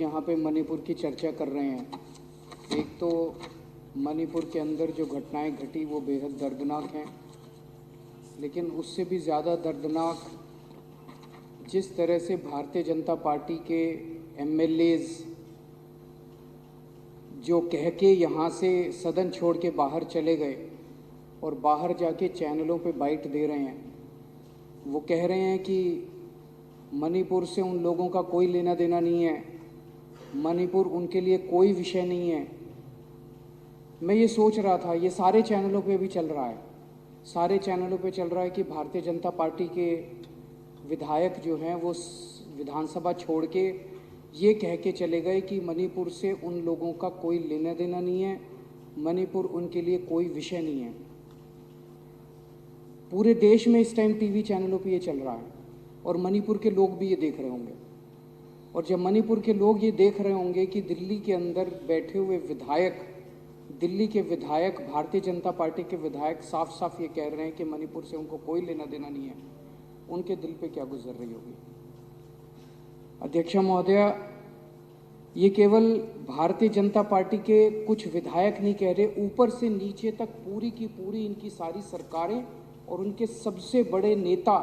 यहाँ पे मणिपुर की चर्चा कर रहे हैं। एक तो मणिपुर के अंदर जो घटनाएं घटी वो बेहद दर्दनाक हैं, लेकिन उससे भी ज़्यादा दर्दनाक जिस तरह से भारतीय जनता पार्टी के एमएलएज जो कह के यहाँ से सदन छोड़ के बाहर चले गए और बाहर जाके चैनलों पे बाइट दे रहे हैं। वो कह रहे हैं कि मणिपुर से उन लोगों का कोई लेना देना नहीं है, मणिपुर उनके लिए कोई विषय नहीं है। मैं ये सोच रहा था, ये सारे चैनलों पे भी चल रहा है, सारे चैनलों पे चल रहा है कि भारतीय जनता पार्टी के विधायक जो हैं वो विधानसभा छोड़ के ये कह के चले गए कि मणिपुर से उन लोगों का कोई लेना देना नहीं है, मणिपुर उनके लिए कोई विषय नहीं है। पूरे देश में इस टाइम टीवी चैनलों पे ये चल रहा है और मणिपुर के लोग भी ये देख रहे होंगे। और जब मणिपुर के लोग ये देख रहे होंगे कि दिल्ली के अंदर बैठे हुए विधायक, दिल्ली के विधायक, भारतीय जनता पार्टी के विधायक साफ साफ ये कह रहे हैं कि मणिपुर से उनको कोई लेना देना नहीं है, उनके दिल पे क्या गुजर रही होगी। अध्यक्ष महोदया, ये केवल भारतीय जनता पार्टी के कुछ विधायक नहीं कह रहे, ऊपर से नीचे तक पूरी की पूरी इनकी सारी सरकारें और उनके सबसे बड़े नेता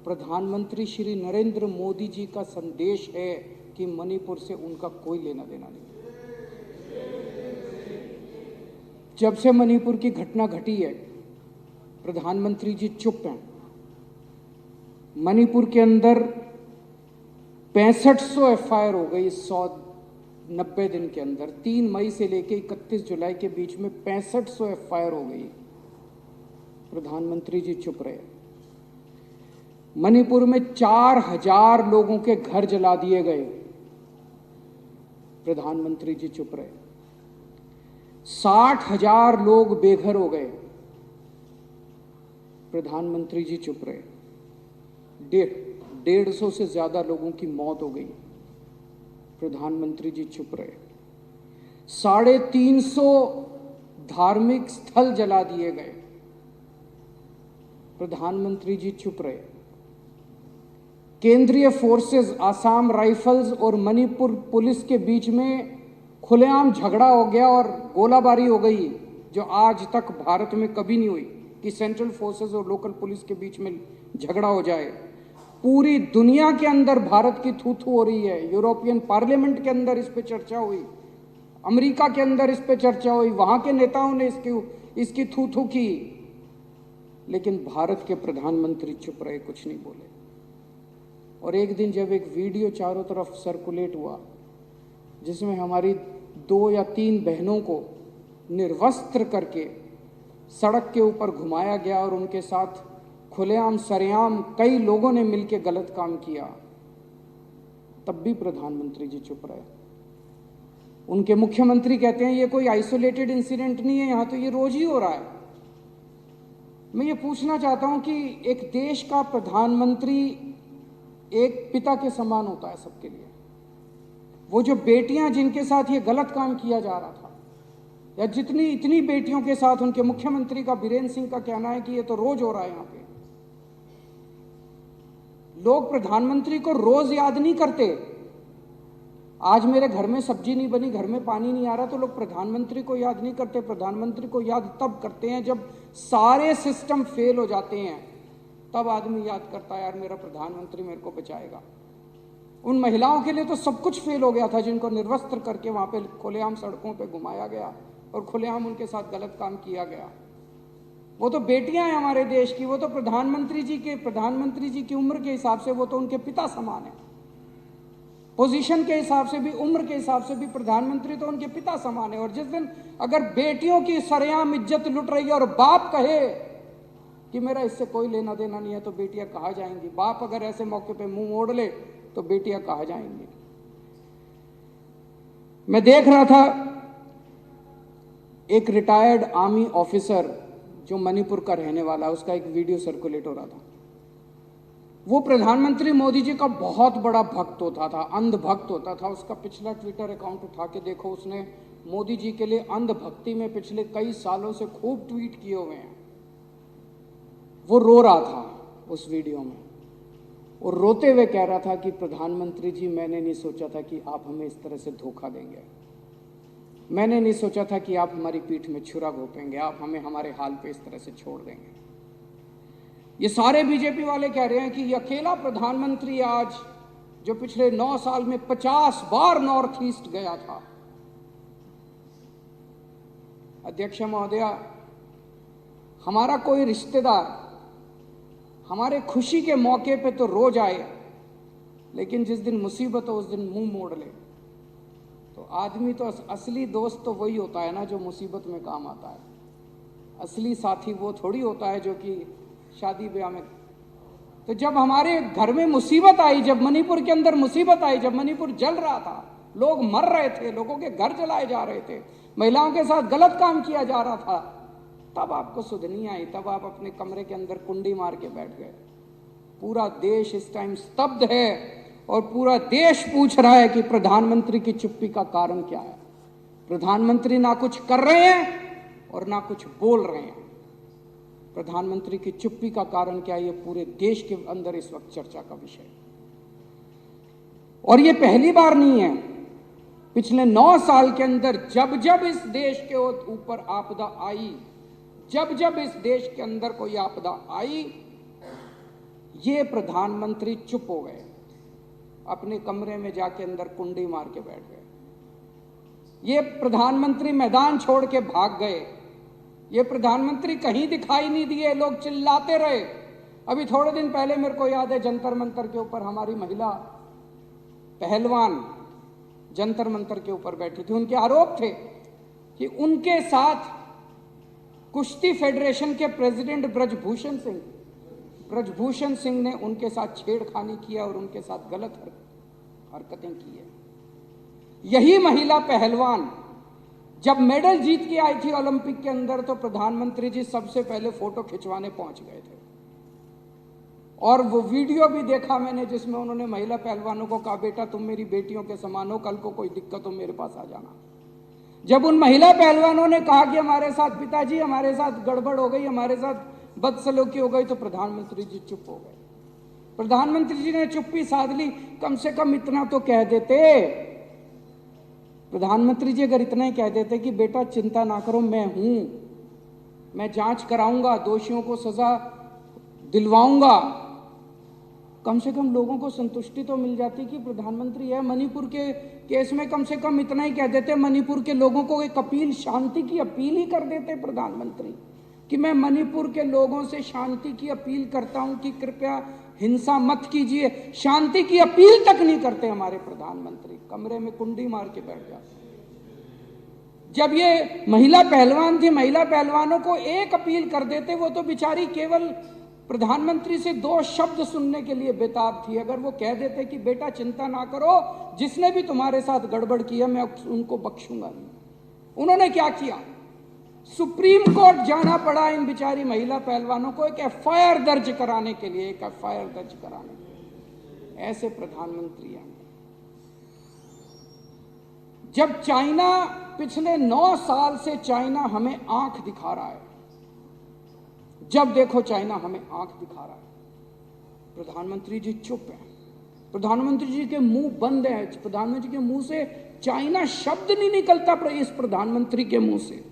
प्रधानमंत्री श्री नरेंद्र मोदी जी का संदेश है कि मणिपुर से उनका कोई लेना देना नहीं। जब से मणिपुर की घटना घटी है, प्रधानमंत्री जी चुप हैं। मणिपुर के अंदर 6500 एफआईआर हो गई 190 दिन के अंदर। 3 मई से लेकर 31 जुलाई के बीच में 6500 एफआईआर हो गई। प्रधानमंत्री जी चुप रहे। मणिपुर में 4000 लोगों के घर जला दिए गए, प्रधानमंत्री जी चुप रहे। 60,000 लोग बेघर हो गए, प्रधानमंत्री जी चुप रहे। 150 से ज्यादा लोगों की मौत हो गई, प्रधानमंत्री जी चुप रहे। 350 धार्मिक स्थल जला दिए गए, प्रधानमंत्री जी चुप रहे। केंद्रीय फोर्सेस, आसाम राइफल्स और मणिपुर पुलिस के बीच में खुलेआम झगड़ा हो गया और गोलाबारी हो गई, जो आज तक भारत में कभी नहीं हुई कि सेंट्रल फोर्सेस और लोकल पुलिस के बीच में झगड़ा हो जाए। पूरी दुनिया के अंदर भारत की थू थू हो रही है। यूरोपियन पार्लियामेंट के अंदर इस पे चर्चा हुई, अमेरिका के अंदर इस पे चर्चा हुई, वहां के नेताओं ने इसकी थू थू की, लेकिन भारत के प्रधानमंत्री चुप रहे, कुछ नहीं बोले। और एक दिन जब एक वीडियो चारों तरफ सर्कुलेट हुआ जिसमें हमारी 2 या 3 बहनों को निर्वस्त्र करके सड़क के ऊपर घुमाया गया और उनके साथ खुलेआम सरेआम कई लोगों ने मिलकर गलत काम किया, तब भी प्रधानमंत्री जी चुप रहे। उनके मुख्यमंत्री कहते हैं ये कोई आइसोलेटेड इंसिडेंट नहीं है, यहां तो ये रोज ही हो रहा है। मैं ये पूछना चाहता हूं कि एक देश का प्रधानमंत्री एक पिता के समान होता है सबके लिए। वो जो बेटियां जिनके साथ ये गलत काम किया जा रहा था, या इतनी बेटियों के साथ उनके मुख्यमंत्री का, बीरेंद्र सिंह का कहना है कि ये तो रोज हो रहा है। यहां पे लोग प्रधानमंत्री को रोज याद नहीं करते। आज मेरे घर में सब्जी नहीं बनी, घर में पानी नहीं आ रहा, तो लोग प्रधानमंत्री को याद नहीं करते। प्रधानमंत्री को याद तब करते हैं जब सारे सिस्टम फेल हो जाते हैं, तब आदमी याद करता है यार मेरा प्रधानमंत्री मेरे को बचाएगा। उन महिलाओं के लिए तो सब कुछ फेल हो गया था जिनको निर्वस्त्र करके वहां पे खुलेआम सड़कों पे घुमाया गया और खुलेआम उनके साथ गलत काम किया गया। वो तो बेटियां हैं हमारे देश की, वो तो प्रधानमंत्री जी की उम्र के हिसाब से वो तो उनके पिता समान है। पोजीशन के हिसाब से भी, उम्र के हिसाब से भी प्रधानमंत्री तो उनके पिता समान है। और जिस दिन अगर बेटियों की सरेआम इज्जत लुट रही है और बाप कहे कि मेरा इससे कोई लेना देना नहीं है, तो बेटियां कहाँ जाएंगी? बाप अगर ऐसे मौके पे मुंह मोड़ ले तो बेटियां कहाँ जाएंगी? मैं देख रहा था एक रिटायर्ड आर्मी ऑफिसर जो मणिपुर का रहने वाला, उसका एक वीडियो सर्कुलेट हो रहा था। वो प्रधानमंत्री मोदी जी का बहुत बड़ा भक्त होता था, अंध भक्त होता था। उसका पिछला ट्विटर अकाउंट उठा के देखो, उसने मोदी जी के लिए अंध भक्ति में पिछले कई सालों से खूब ट्वीट किए हुए हैं। वो रो रहा था उस वीडियो में। और रोते हुए कह रहा था कि प्रधानमंत्री जी, मैंने नहीं सोचा था कि आप हमें इस तरह से धोखा देंगे, मैंने नहीं सोचा था कि आप हमारी पीठ में छुरा घोंपेंगे, आप हमें हमारे हाल पे इस तरह से छोड़ देंगे। ये सारे बीजेपी वाले कह रहे हैं कि ये अकेला प्रधानमंत्री आज जो पिछले 9 साल में 50 बार नॉर्थ ईस्ट गया था। अध्यक्ष महोदया, हमारा कोई रिश्तेदार हमारे खुशी के मौके पे तो रोज आए, लेकिन जिस दिन मुसीबत हो उस दिन मुंह मोड़ ले। तो आदमी तो असली दोस्त तो वही होता है ना जो मुसीबत में काम आता है। असली साथी वो थोड़ी होता है जो कि शादी ब्याह में। तो जब हमारे घर में मुसीबत आई, जब मणिपुर के अंदर मुसीबत आई, जब मणिपुर जल रहा था, लोग मर रहे थे, लोगों के घर जलाए जा रहे थे, महिलाओं के साथ गलत काम किया जा रहा था, तब आपको सुध नहीं आई, तब आप अपने कमरे के अंदर कुंडी मार के बैठ गए। पूरा देश इस टाइम स्तब्ध है और पूरा देश पूछ रहा है कि प्रधानमंत्री की चुप्पी का कारण क्या है। प्रधानमंत्री ना कुछ कर रहे हैं और ना कुछ बोल रहे हैं। प्रधानमंत्री की चुप्पी का कारण क्या है, ये पूरे देश के अंदर इस वक्त चर्चा का विषय है। और ये पहली बार नहीं है। पिछले 9 साल के अंदर जब जब इस देश के ऊपर आपदा आई, जब जब इस देश के अंदर कोई आपदा आई, ये प्रधानमंत्री चुप हो गए, अपने कमरे में जाके अंदर कुंडी मार के बैठ गए। ये प्रधानमंत्री मैदान छोड़ के भाग गए। ये प्रधानमंत्री कहीं दिखाई नहीं दिए, लोग चिल्लाते रहे। अभी थोड़े दिन पहले मेरे को याद है, जंतर मंतर के ऊपर हमारी महिला पहलवान जंतर मंतर के ऊपर बैठी थी। उनके आरोप थे कि उनके साथ कुश्ती फेडरेशन के प्रेसिडेंट ब्रजभूषण सिंह ने उनके साथ छेड़खानी किया और उनके साथ गलत हरकतें की है। यही महिला पहलवान जब मेडल जीत के आई थी ओलंपिक के अंदर, तो प्रधानमंत्री जी सबसे पहले फोटो खिंचवाने पहुंच गए थे। और वो वीडियो भी देखा मैंने जिसमें उन्होंने महिला पहलवानों को कहा, बेटा तुम मेरी बेटियों के समान हो, कल को कोई दिक्कत हो मेरे पास आ जाना। जब उन महिला पहलवानों ने कहा कि हमारे साथ पिताजी, हमारे साथ गड़बड़ हो गई, हमारे साथ बदसलूकी हो गई, तो प्रधानमंत्री जी चुप हो गए। प्रधानमंत्री जी ने चुप्पी साध ली। कम से कम इतना तो कह देते, प्रधानमंत्री जी अगर इतना ही कह देते कि बेटा चिंता ना करो, मैं हूं, मैं जांच कराऊंगा, दोषियों को सजा दिलवाऊंगा, कम से कम लोगों को संतुष्टि तो मिल जाती कि प्रधानमंत्री है। मणिपुर के केस में कम से कम इतना ही कह देते, मणिपुर के लोगों को एक अपील, शांति की अपील ही कर देते प्रधानमंत्री कि मैं मणिपुर के लोगों से शांति की अपील करता हूं कि कृपया हिंसा मत कीजिए। शांति की अपील तक नहीं करते हमारे प्रधानमंत्री, कमरे में कुंडी मार के बैठ जाते। जब ये महिला पहलवान थी, महिला पहलवानों को एक अपील कर देते, वो तो बेचारी केवल प्रधानमंत्री से 2 शब्द सुनने के लिए बेताब थी। अगर वो कह देते कि बेटा चिंता ना करो, जिसने भी तुम्हारे साथ गड़बड़ किया मैं उनको बख्शूंगा नहीं। उन्होंने क्या किया, सुप्रीम कोर्ट जाना पड़ा इन बिचारी महिला पहलवानों को एक एफआईआर दर्ज कराने के लिए, एक एफआईआर दर्ज कराने के लिए। ऐसे प्रधानमंत्री हैं। जब चाइना पिछले 9 साल से चाइना हमें आंख दिखा रहा है, जब देखो चाइना हमें आंख दिखा रहा है, प्रधानमंत्री जी चुप हैं। प्रधानमंत्री जी के मुंह बंद है। प्रधानमंत्री के मुंह से चाइना शब्द नहीं निकलता इस प्रधानमंत्री के मुंह से।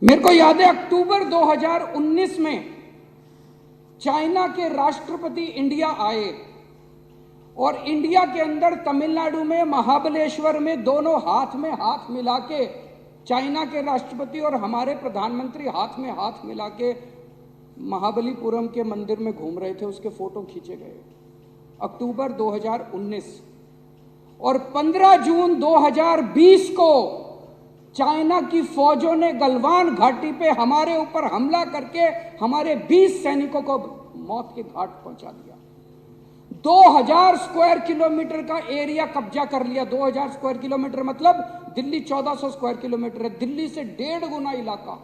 मेरे को याद है अक्टूबर 2019 में चाइना के राष्ट्रपति इंडिया आए और इंडिया के अंदर तमिलनाडु में महाबलेश्वर में दोनों हाथ में हाथ मिला के चाइना के राष्ट्रपति और हमारे प्रधानमंत्री हाथ में हाथ मिला के महाबलीपुरम के मंदिर में घूम रहे थे। उसके फोटो खींचे गए अक्टूबर 2019। और 15 जून 2020 को चाइना की फौजों ने गलवान घाटी पे हमारे ऊपर हमला करके हमारे 20 सैनिकों को मौत के घाट पहुंचा दिया। 2000 स्क्वायर किलोमीटर का एरिया कब्जा कर लिया। 2000 स्क्वायर किलोमीटर मतलब दिल्ली 1400 स्क्वायर किलोमीटर है। दिल्ली से 1.5 गुना इलाका,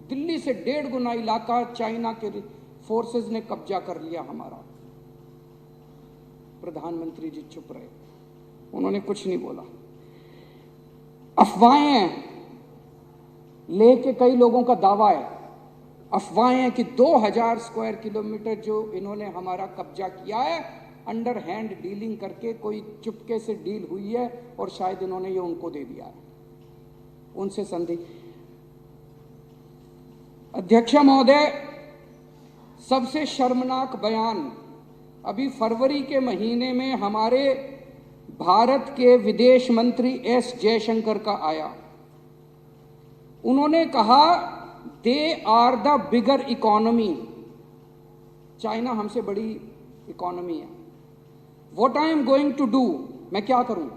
दिल्ली से 1.5 गुना इलाका चाइना के फोर्सेस ने कब्जा कर लिया हमारा। प्रधानमंत्री जी चुप रहे, उन्होंने कुछ नहीं बोला। अफवाहें लेके कई लोगों का दावा है, अफवाहें कि 2000 स्क्वायर किलोमीटर जो इन्होंने हमारा कब्जा किया है, अंडर हैंड डीलिंग करके कोई चुपके से डील हुई है और शायद इन्होंने ये उनको दे दिया है, उनसे संधि। अध्यक्ष महोदय, सबसे शर्मनाक बयान अभी फरवरी के महीने में हमारे भारत के विदेश मंत्री एस जयशंकर का आया। उन्होंने कहा they are the bigger economy, China हमसे बड़ी इकोनॉमी है। What I am going to do, मैं क्या करूं?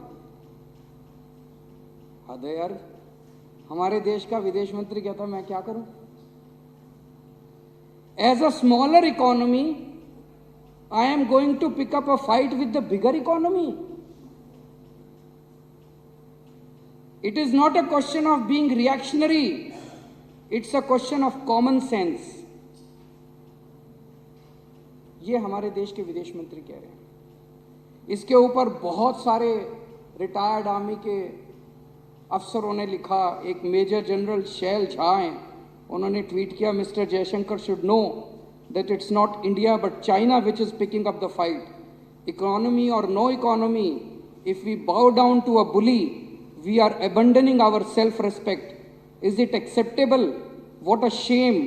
हद है यार, हमारे देश का विदेश मंत्री कहता मैं क्या करूं? As a smaller economy I am going to pick up a fight with the bigger economy. It is not a question of being reactionary, it's a question of common sense. ये हमारे देश के विदेश मंत्री कह रहे हैं। इसके ऊपर बहुत सारे रिटायर्ड आर्मी के अफसरों ने लिखा। एक मेजर जनरल शैल झा हैं, उन्होंने ट्वीट किया, mister Jaishankar should know that it's not India but China which is picking up the fight. Economy or no economy, if we bow down to a bully, we are abandoning our self-respect. Is it acceptable? What a shame.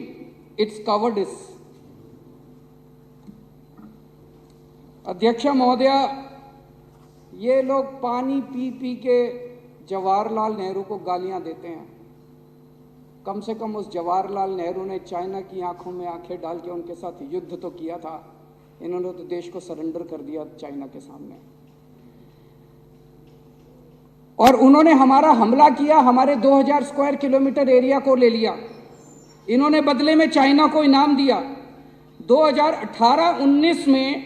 It's cowardice. अध्यक्ष महोदया, ये लोग पानी P P के जवाहरलाल नेहरू को गालियां देते हैं। कम से कम उस जवाहरलाल नेहरू ने चाइना की आंखों में आंखें डाल के उनके साथ युद्ध तो किया था। इन्होंने तो देश को सरेंडर कर दिया चाइना के सामने। और उन्होंने हमारा हमला किया, हमारे 2000 स्क्वायर किलोमीटर एरिया को ले लिया। इन्होंने बदले में चाइना को इनाम दिया। 2018-19 में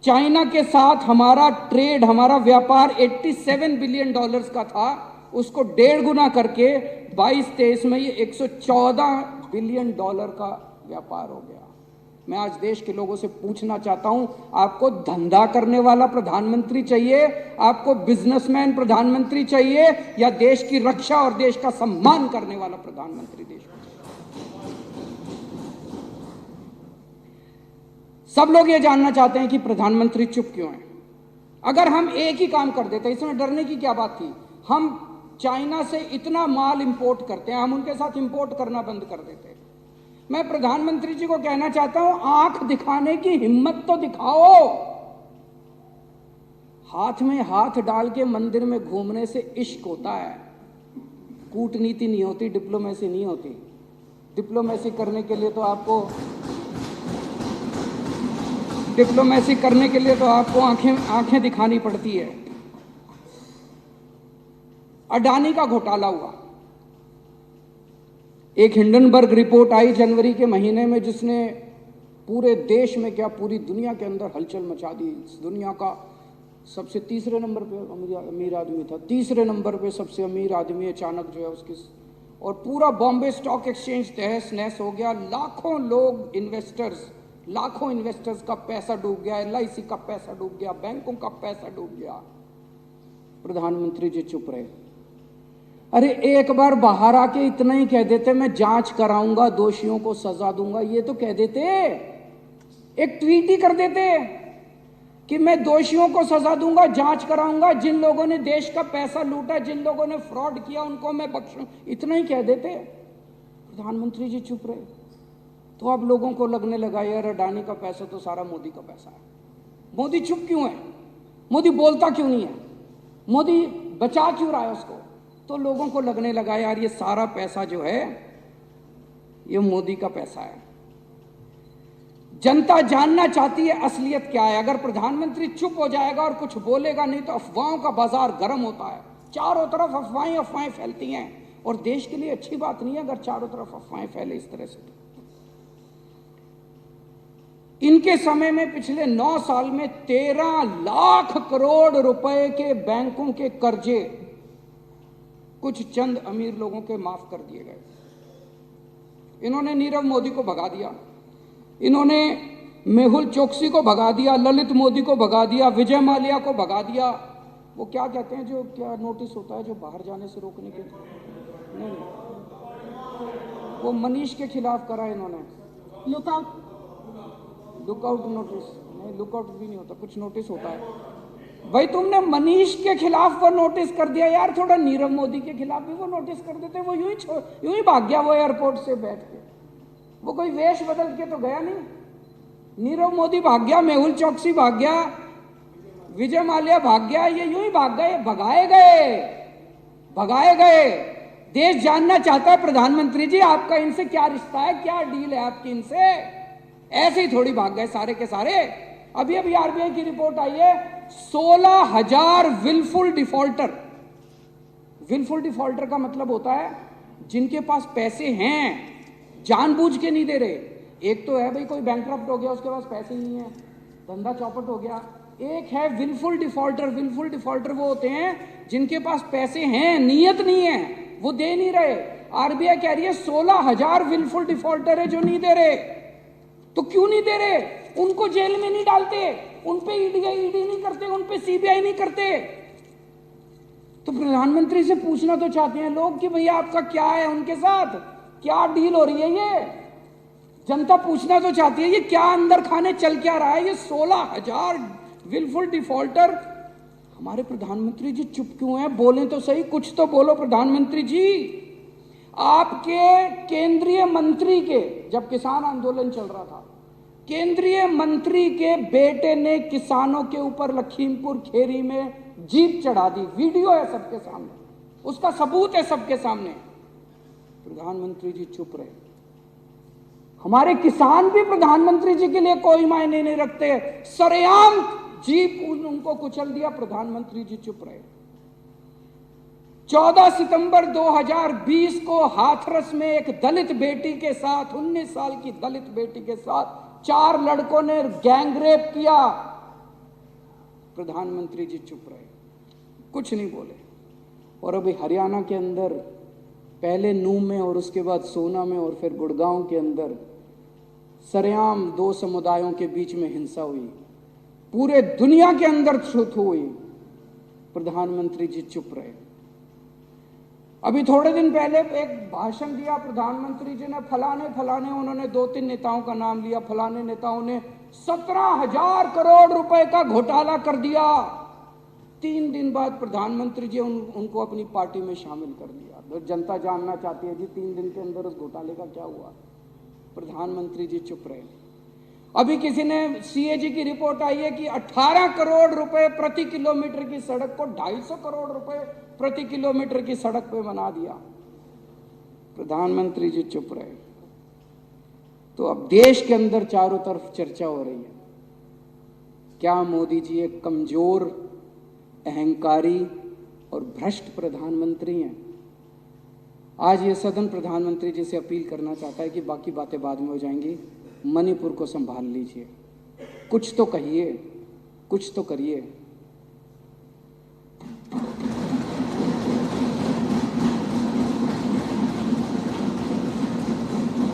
चाइना के साथ हमारा ट्रेड, हमारा व्यापार 87 बिलियन डॉलर्स का था, उसको 1.5 गुना करके 22-23 में ये 114 बिलियन डॉलर का व्यापार हो गया। मैं आज देश के लोगों से पूछना चाहता हूं, आपको धंधा करने वाला प्रधानमंत्री चाहिए, आपको बिजनेसमैन प्रधानमंत्री चाहिए, या देश की रक्षा और देश का सम्मान करने वाला प्रधानमंत्री देश को? सब लोग ये जानना चाहते हैं कि प्रधानमंत्री चुप क्यों है। अगर हम एक ही काम कर देते, इसमें डरने की क्या बात थी? हम चाइना से इतना माल इंपोर्ट करते हैं, हम उनके साथ इंपोर्ट करना बंद कर देते। मैं प्रधानमंत्री जी को कहना चाहता हूं, आंख दिखाने की हिम्मत तो दिखाओ। हाथ में हाथ डाल के मंदिर में घूमने से इश्क होता है, कूटनीति नहीं होती, डिप्लोमेसी नहीं होती। डिप्लोमेसी करने के लिए तो आपको आंखें दिखानी पड़ती है। अडानी का घोटाला हुआ, एक हिंडनबर्ग रिपोर्ट आई जनवरी के महीने में, जिसने पूरे देश में क्या पूरी दुनिया के अंदर हलचल मचा दी। दुनिया का सबसे तीसरे नंबर पे अमीर आदमी था, तीसरे नंबर पे सबसे अमीर आदमी अचानक जो है उसकी, और पूरा बॉम्बे स्टॉक एक्सचेंज तहस नहस हो गया। लाखों इन्वेस्टर्स का पैसा डूब गया, LIC का पैसा डूब गया, बैंकों का पैसा डूब गया। प्रधानमंत्री जी चुप रहे। अरे एक बार बाहर आके इतना ही कह देते, मैं जांच कराऊंगा, दोषियों को सजा दूंगा, ये तो कह देते, एक ट्वीट ही कर देते कि मैं दोषियों को सजा दूंगा, जांच कराऊंगा, जिन लोगों ने देश का पैसा लूटा, जिन लोगों ने फ्रॉड किया, उनको मैं बख्शूं, इतना ही कह देते। प्रधानमंत्री जी चुप रहे। तो अब लोगों को लगने लगा यार अडानी का पैसा तो सारा मोदी का पैसा है। मोदी चुप क्यों है? मोदी बोलता क्यों नहीं है? मोदी बचा क्यों रहा है उसको? तो लोगों को लगने लगा यार ये सारा पैसा जो है ये मोदी का पैसा है। जनता जानना चाहती है असलियत क्या है। अगर प्रधानमंत्री चुप हो जाएगा और कुछ बोलेगा नहीं तो अफवाहों का बाजार गर्म होता है। चारों तरफ अफवाहें फैलती हैं और देश के लिए अच्छी बात नहीं है अगर चारों तरफ अफवाहें फैले इस तरह से। इनके समय में पिछले 9 साल में 13 लाख करोड़ रुपए के बैंकों के कर्जे कुछ चंद अमीर लोगों के माफ कर दिए गए। इन्होंने नीरव मोदी को भगा दिया, इन्होंने मेहुल चोकसी को भगा दिया, ललित मोदी को भगा दिया, विजय माल्या को भगा दिया। वो क्या कहते हैं, जो क्या नोटिस होता है जो बाहर जाने से रोकने के, नहीं वो मनीष के खिलाफ करा इन्होंने लुकआउट नोटिस। नहीं, लुकआउट भी नहीं होता, कुछ नोटिस होता है। भाई तुमने मनीष के खिलाफ वो नोटिस कर दिया यार, थोड़ा नीरव मोदी के खिलाफ भी वो नोटिस कर देते। वो यूं ही भाग गया वो एयरपोर्ट से बैठ के, वो कोई वेश बदल के तो गया नहीं। नीरव मोदी भाग गया, मेहुल चौकसी भाग गया, विजय माल्या भाग गया, ये यूं ही भाग गए, भगाए गए। देश जानना चाहता है प्रधानमंत्री जी आपका इनसे क्या रिश्ता है, क्या डील है आपकी इनसे। ऐसे ही थोड़ी भाग गए सारे के सारे। अभी आरबीआई की रिपोर्ट आई है, 16,000 विलफुल डिफॉल्टर। विलफुल डिफॉल्टर का मतलब होता है जिनके पास पैसे हैं, जानबूझ के नहीं दे रहे। एक तो है भाई कोई बैंकक्रप्ट हो गया, उसके पास पैसे नहीं है, धंधा चौपट हो गया। एक है विलफुल डिफॉल्टर। विलफुल डिफॉल्टर वो होते हैं जिनके पास पैसे हैं, नीयत नहीं है, वो दे नहीं रहे। आरबीआई कह रही है 16,000 विलफुल डिफॉल्टर है जो नहीं दे रहे। तो क्यों नहीं दे रहे? उनको जेल में नहीं डालते, उन पे ईडी नहीं करते, उन पे सीबीआई नहीं करते। तो प्रधानमंत्री से पूछना तो चाहते हैं लोग कि भैया आपका क्या है, उनके साथ क्या डील हो रही है। ये जनता पूछना तो चाहती है, ये क्या अंदर खाने चल क्या रहा है। ये 16,000 विलफुल डिफॉल्टर। हमारे प्रधानमंत्री जी चुप क्यों हैं? बोलें तो सही, कुछ तो बोलो प्रधानमंत्री जी। आपके केंद्रीय मंत्री के, जब किसान आंदोलन चल रहा था, केंद्रीय मंत्री के बेटे ने किसानों के ऊपर लखीमपुर खेरी में जीप चढ़ा दी। वीडियो है सबके सामने, उसका सबूत है सबके सामने। प्रधानमंत्री जी चुप रहे। हमारे किसान भी प्रधानमंत्री जी के लिए कोई मायने नहीं रखते। सरेआम जीप उनको कुचल दिया, प्रधानमंत्री जी चुप रहे। 14 सितंबर 2020 को हाथरस में एक दलित बेटी के साथ, 19 साल की दलित बेटी के साथ 4 लड़कों ने गैंगरेप किया। प्रधानमंत्री जी चुप रहे, कुछ नहीं बोले। और अभी हरियाणा के अंदर पहले नूह में और उसके बाद सोना में और फिर गुड़गांव के अंदर सरेआम 2 समुदायों के बीच में हिंसा हुई। पूरे दुनिया के अंदर छूत हुई। प्रधानमंत्री जी चुप रहे। अभी थोड़े दिन पहले एक भाषण दिया प्रधानमंत्री जी ने, फलाने उन्होंने 2-3 नेताओं का नाम लिया। फलाने नेताओं ने 17,000 करोड़ रुपए का घोटाला कर दिया। 3 दिन बाद प्रधानमंत्री जी उनको अपनी पार्टी में शामिल कर दिया। तो जनता जानना चाहती है जी 3 दिन के अंदर उस घोटाले का क्या हुआ। प्रधानमंत्री जी चुप रहे। अभी किसी ने सीएजी की रिपोर्ट आई है कि 18 करोड़ रुपए प्रति किलोमीटर की सड़क को 250 करोड़ रुपए प्रति किलोमीटर की सड़क पे बना दिया। प्रधानमंत्री जी चुप रहे। तो अब देश के अंदर चारों तरफ चर्चा हो रही है, क्या मोदी जी एक कमजोर, अहंकारी और भ्रष्ट प्रधानमंत्री हैं। आज ये सदन प्रधानमंत्री जी से अपील करना चाहता है कि बाकी बातें बाद में हो जाएंगी, मणिपुर को संभाल लीजिए, कुछ तो कहिए, कुछ तो करिए।